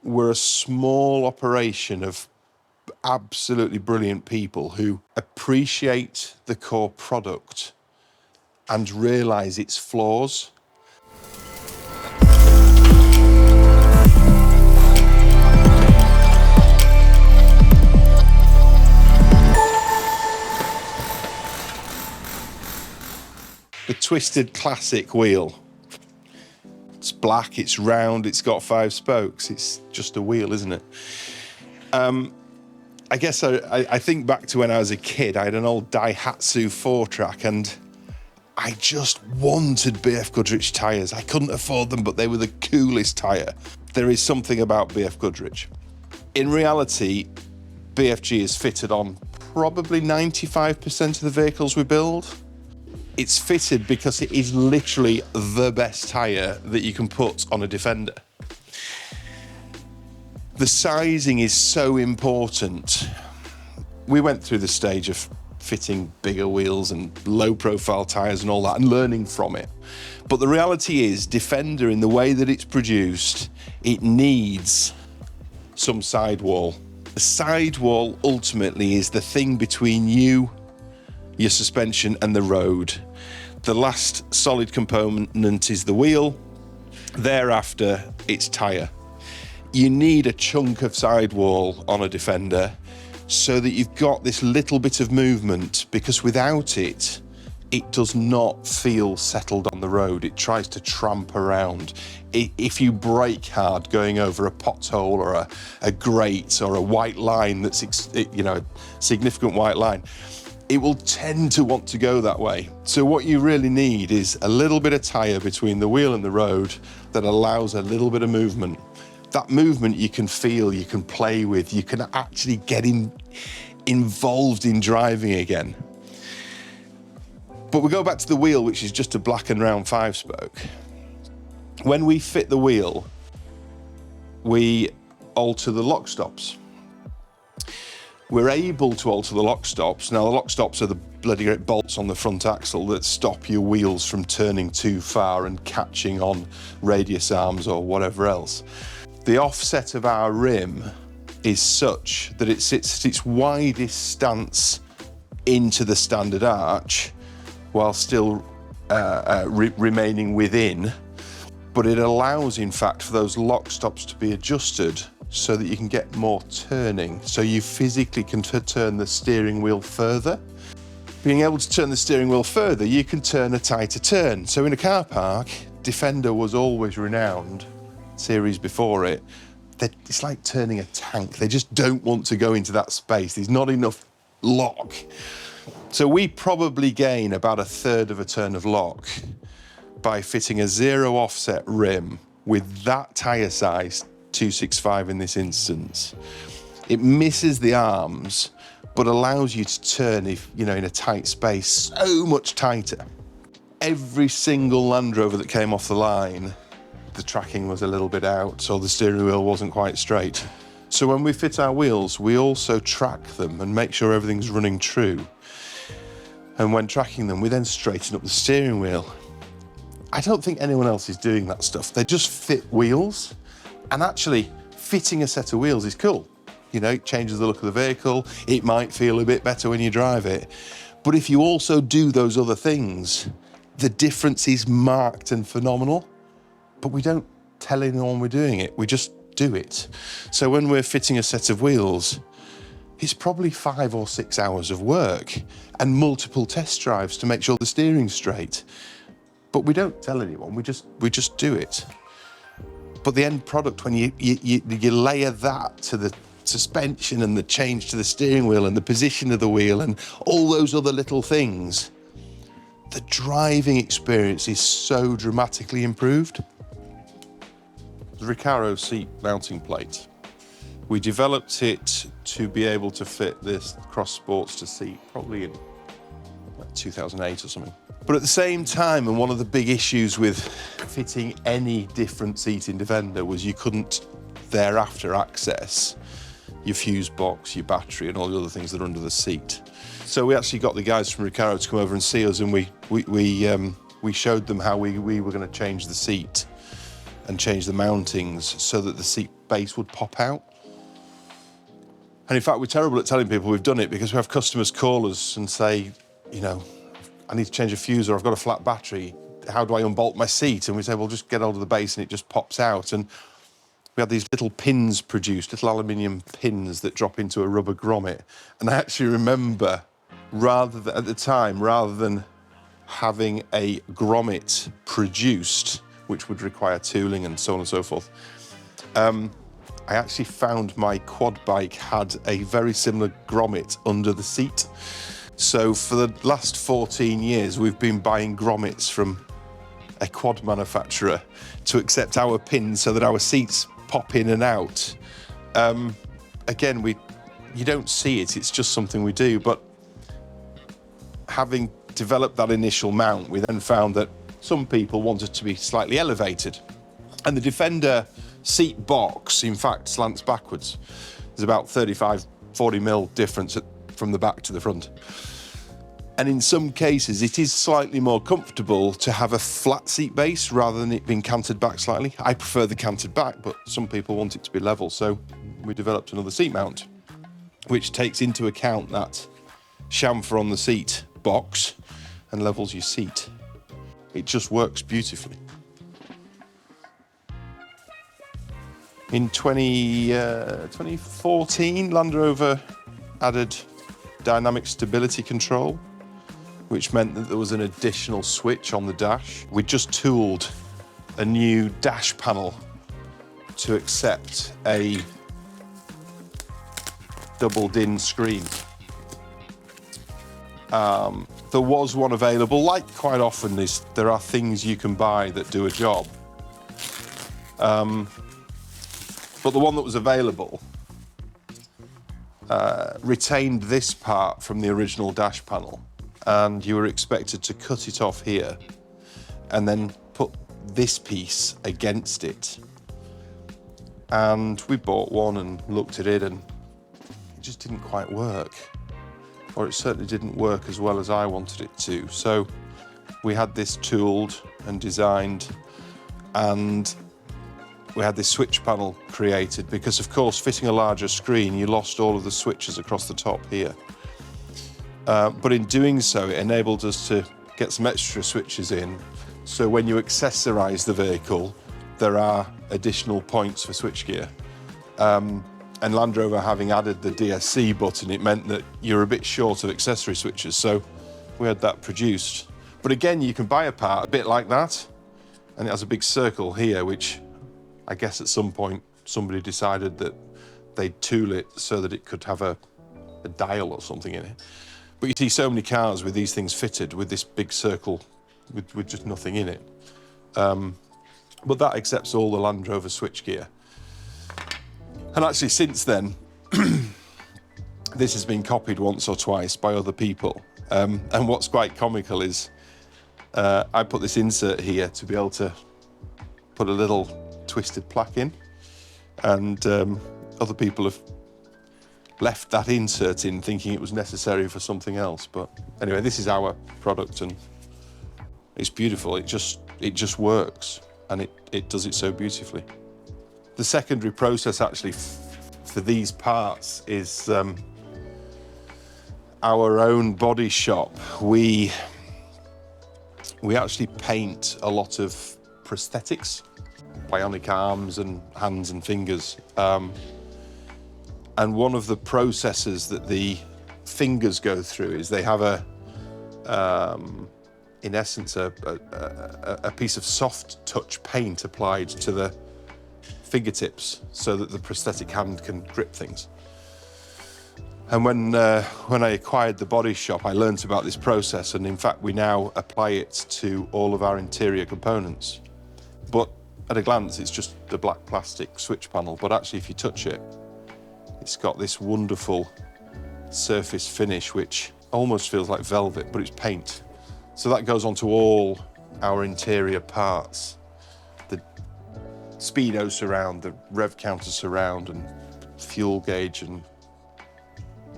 We're a small operation of absolutely brilliant people who appreciate the core product and realise its flaws. The Twisted Classic wheel. It's black, it's round, it's got 5 spokes. It's just a wheel, isn't it? I guess I think back to when I was a kid. I had an old Daihatsu 4-track and I just wanted BF Goodrich tyres. I couldn't afford them, but they were the coolest tyre. There is something about BF Goodrich. In reality, BFG is fitted on probably 95% of the vehicles we build. It's fitted because it is literally the best tyre that you can put on a Defender. The sizing is so important. We went through the stage of fitting bigger wheels and low-profile tyres and all that and learning from it. But the reality is, Defender, in the way that it's produced, it needs some sidewall. The sidewall ultimately is the thing between you, your suspension, and the road. The last solid component is the wheel. Thereafter, it's tyre. You need a chunk of sidewall on a Defender so that you've got this little bit of movement, because without it, it does not feel settled on the road. It tries to tramp around. If you brake hard going over a pothole or a grate or a white line that's, a significant white line, it will tend to want to go that way. So what you really need is a little bit of tyre between the wheel and the road that allows a little bit of movement. That movement you can feel, you can play with, you can actually get involved in driving again. But we go back to the wheel, which is just a black and round 5-spoke. When we fit the wheel, we alter the lock stops. We're able to alter the lock stops. Now, the lock stops are the bloody great bolts on the front axle that stop your wheels from turning too far and catching on radius arms or whatever else. The offset of our rim is such that it sits at its widest stance into the standard arch while still remaining within, but it allows, in fact, for those lock stops to be adjusted so that you can get more turning, so you physically can turn the steering wheel further. Being able to turn the steering wheel further, you can turn a tighter turn. So in a car park, Defender was always renowned, series before it, it's like turning a tank. They just don't want to go into that space. There's not enough lock. So we probably gain about 1/3 of a turn of lock by fitting a 0 offset rim with that tyre size, 265 in this instance. It misses the arms, but allows you to turn, in a tight space, so much tighter. Every single Land Rover that came off the line, the tracking was a little bit out, or the steering wheel wasn't quite straight. So when we fit our wheels, we also track them and make sure everything's running true. And when tracking them, we then straighten up the steering wheel. I don't think anyone else is doing that stuff. They just fit wheels, and actually fitting a set of wheels is cool. It changes the look of the vehicle. It might feel a bit better when you drive it. But if you also do those other things, the difference is marked and phenomenal. But we don't tell anyone we're doing it. We just do it. So when we're fitting a set of wheels, it's probably 5 or 6 hours of work and multiple test drives to make sure the steering's straight. But we don't tell anyone, we just do it. But the end product, when you layer that to the suspension and the change to the steering wheel and the position of the wheel and all those other little things, the driving experience is so dramatically improved. The Recaro seat mounting plate. We developed it to be able to fit this Cross Sportster seat probably in 2008 or something. But at the same time, and one of the big issues with fitting any different seat in Defender was you couldn't thereafter access your fuse box, your battery, and all the other things that are under the seat. So we actually got the guys from Recaro to come over and see us, and we showed them how we were going to change the seat and change the mountings so that the seat base would pop out. And in fact, we're terrible at telling people we've done it, because we have customers call us and say, you know, I need to change a fuse, or I've got a flat battery. How do I unbolt my seat? And we say, well, just get hold of the base and it just pops out. And we had these little pins produced, little aluminium pins that drop into a rubber grommet. And I actually remember, at the time, rather than having a grommet produced, which would require tooling and so on and so forth, I actually found my quad bike had a very similar grommet under the seat. So for the last 14 years, we've been buying grommets from a quad manufacturer to accept our pins so that our seats pop in and out. Again, you don't see it, it's just something we do. But having developed that initial mount, we then found that some people wanted to be slightly elevated. And the Defender seat box, in fact, slants backwards. There's about 35, 40 mil difference from the back to the front. And in some cases, it is slightly more comfortable to have a flat seat base rather than it being canted back slightly. I prefer the canted back, but some people want it to be level. So we developed another seat mount, which takes into account that chamfer on the seat box and levels your seat. It just works beautifully. In 2014, Land Rover added dynamic stability control, which meant that there was an additional switch on the dash. We just tooled a new dash panel to accept a double DIN screen. There was one available. Like quite often, there are things you can buy that do a job. But the one that was available retained this part from the original dash panel, and you were expected to cut it off here and then put this piece against it. And we bought one and looked at it, and it just didn't quite work, or it certainly didn't work as well as I wanted it to. So we had this tooled and designed, and we had this switch panel created, because of course, fitting a larger screen, you lost all of the switches across the top here. But in doing so, it enabled us to get some extra switches in. So when you accessorize the vehicle, there are additional points for switchgear. And Land Rover having added the DSC button, it meant that you're a bit short of accessory switches. So we had that produced. But again, you can buy a part a bit like that, and it has a big circle here, which I guess at some point somebody decided that they'd tool it so that it could have a dial or something in it. But you see so many cars with these things fitted with this big circle with just nothing in it. But that accepts all the Land Rover switchgear. And actually since then, this has been copied once or twice by other people. And what's quite comical is I put this insert here to be able to put a little twisted plaque in, and other people have left that insert in thinking it was necessary for something else. But anyway, this is our product, and it's beautiful. It just works, and it does it so beautifully. The secondary process actually for these parts is our own body shop. We actually paint a lot of prosthetics, bionic arms and hands and fingers. And one of the processes that the fingers go through is they have in essence, a piece of soft touch paint applied to the fingertips so that the prosthetic hand can grip things. And when I acquired the body shop, I learned about this process, and in fact, we now apply it to all of our interior components. But at a glance, it's just a black plastic switch panel, but actually, if you touch it, it's got this wonderful surface finish, which almost feels like velvet, but it's paint. So that goes onto all our interior parts. The speedo surround, the rev counter surround, and fuel gauge, and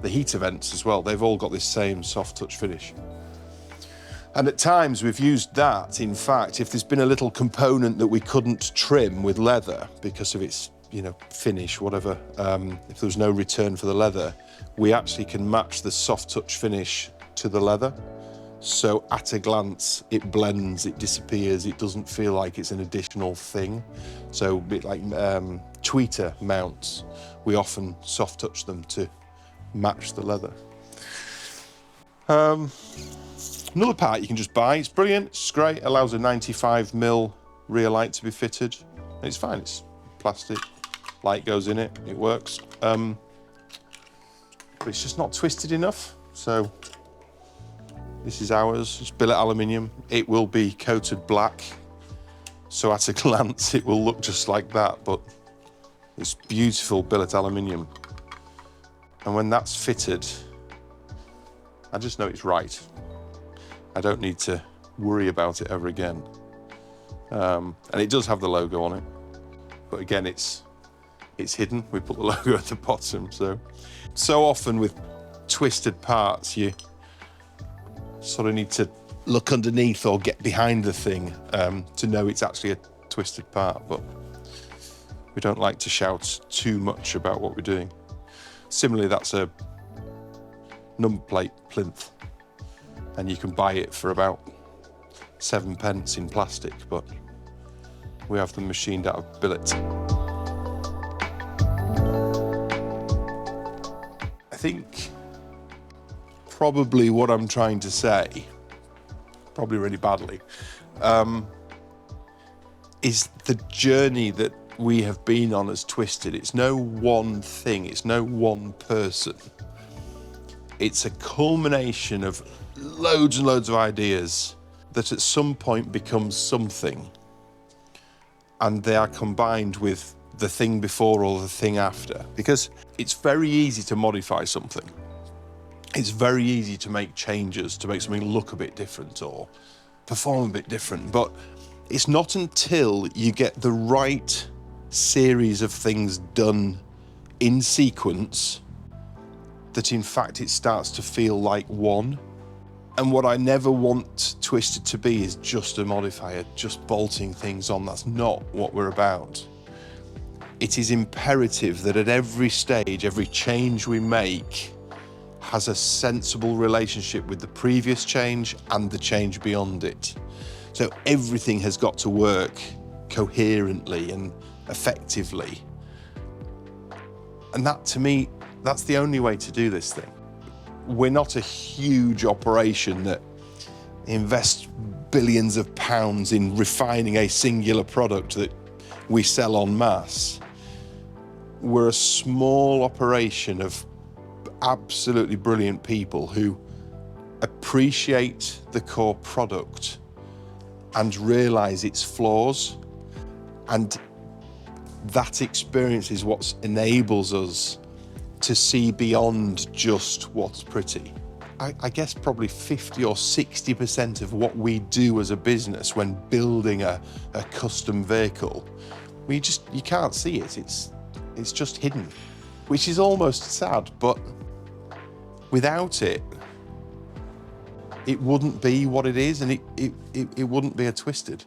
the heater vents as well. They've all got this same soft touch finish. And at times we've used that. In fact, if there's been a little component that we couldn't trim with leather because of its finish, whatever, if there was no return for the leather, we actually can match the soft touch finish to the leather. So at a glance, it blends, it disappears, it doesn't feel like it's an additional thing. So a bit like tweeter mounts, we often soft touch them to match the leather. Another part you can just buy, it's brilliant, it's great, allows a 95mm rear light to be fitted. It's fine, it's plastic, light goes in it, it works. But it's just not twisted enough, so this is ours, it's billet aluminium. It will be coated black, so at a glance it will look just like that, but it's beautiful billet aluminium. And when that's fitted, I just know it's right. I don't need to worry about it ever again. And it does have the logo on it, but again, it's hidden. We put the logo at the bottom, so often with twisted parts, you sort of need to look underneath or get behind the thing to know it's actually a twisted part, but we don't like to shout too much about what we're doing. Similarly, that's a number plate plinth, and you can buy it for about 7p in plastic, but we have them machined out of billet. I think probably what I'm trying to say, probably really badly, is the journey that we have been on as Twisted. It's no one thing, it's no one person. It's a culmination of loads and loads of ideas that at some point becomes something, and they are combined with the thing before or the thing after. Because it's very easy to modify something. It's very easy to make changes, to make something look a bit different or perform a bit different, but it's not until you get the right series of things done in sequence that in fact it starts to feel like one. And what I never want Twisted to be is just a modifier, just bolting things on. That's not what we're about. It is imperative that at every stage, every change we make has a sensible relationship with the previous change and the change beyond it. So everything has got to work coherently and effectively. And that, to me, that's the only way to do this thing. We're not a huge operation that invests billions of pounds in refining a singular product that we sell en masse. We're a small operation of absolutely brilliant people who appreciate the core product and realize its flaws, and that experience is what enables us to see beyond just what's pretty. I guess probably 50 or 60% of what we do as a business when building a custom vehicle, you can't see it. It's just hidden, which is almost sad, but without it, it wouldn't be what it is, and it wouldn't be a Twisted.